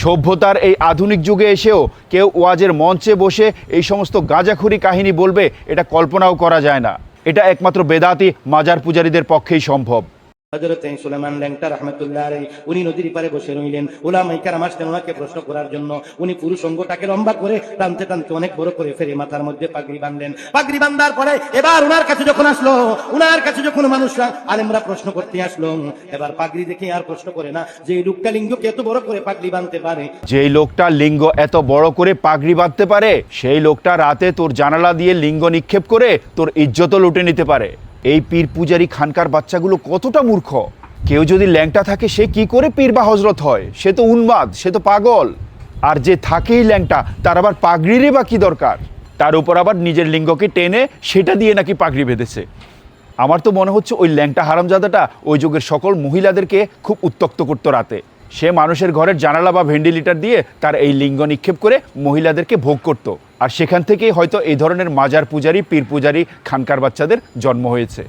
সভ্যতার এই আধুনিক যুগে এসেও কেউ ওয়াজের মঞ্চে বসে এই সমস্ত গাঁজাখুরি কাহিনী বলবে, এটা কল্পনাও করা যায় না। এটা একমাত্র বেদাতি মাজার পূজারীদের পক্ষেই সম্ভব। হযরত সুলাইমান ল্যাংটা রাহমাতুল্লাহ আলাইহি উনি নদীর পাড়ে বসে রইলেন। উলামায়ে কেরাম আসলেন ওনাকে প্রশ্ন করার জন্য। উনি পুরুষ অঙ্গটাকে লম্বা করে টানতে টানতে অনেক বড় করে ফেরে মাথার মধ্যে পাগড়ি বাঁধলেন। পাগড়ি বাঁধার পরে এবার ওনার কাছে যখন মানুষরা আলেমরা প্রশ্ন করতে আসলো, এবার পাগড়ি দেখে আর প্রশ্ন করে না যে এই লোকটা লিঙ্গকে এত বড় করে পাগড়ি বাঁধতে পারে। যেই লোকটা লিঙ্গ এত বড় করে পাগড়ি বাঁধতে পারে, সেই লোকটা রাতে তোর জানালা দিয়ে লিঙ্গ নিক্ষেপ করে তোর ইজ্জতও লুটে নিতে পারে। এই পীর পূজারি খানকার বাচ্চাগুলো কতটা মূর্খ! কেউ যদি ল্যাংটা থাকে সে কি করে পীর বা হজরত হয়? সে তো উন্মাদ, সে তো পাগল। আর যে থাকেই ল্যাংটা, তার আবার পাগড়িরই বা কি দরকার? তার উপর আবার নিজের লিঙ্গকে টেনে সেটা দিয়ে নাকি পাগড়ি বেঁধেছে। আমার তো মনে হচ্ছে ওই ল্যাংটা হারামজাদাটা ওই যুগের সকল মহিলাদেরকে খুব উত্ত্যক্ত করতো রাতে। সে মানুষের ঘরের জানালা বা ভেন্টিলেটর দিয়ে তার এই লিঙ্গ নিক্ষেপ করে মহিলাদেরকে ভোগ করত। আর সেখান থেকেই হয়তো এই ধরনের মাজার পূজারি, পীর পূজারি খানকার বাচ্চাদের জন্ম হয়েছে।